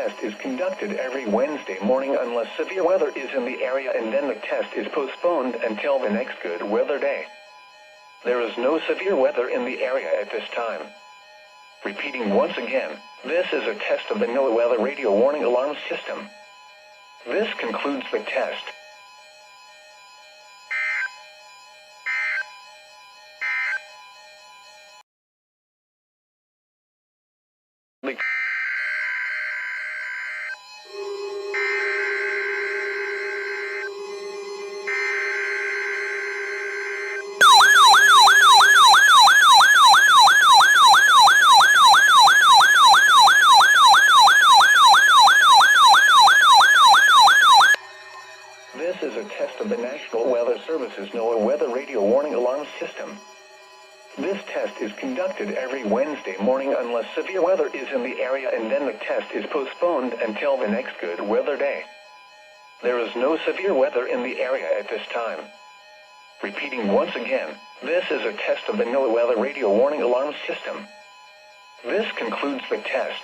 test is conducted every Wednesday morning unless severe weather is in the area, and then the test is postponed until the next good weather day. There is no severe weather in the area at this time. Repeating once again, this is a test of the NOAA Weather Radio Warning Alarm System. This concludes the test. This is a test of the National Weather Service's NOAA Weather Radio Warning Alarm System. This test is conducted every Wednesday morning unless severe weather is in the area, and then the test is postponed until the next good weather day. There is no severe weather in the area at this time. Repeating once again, this is a test of the NOAA Weather Radio Warning Alarm System. This concludes the test.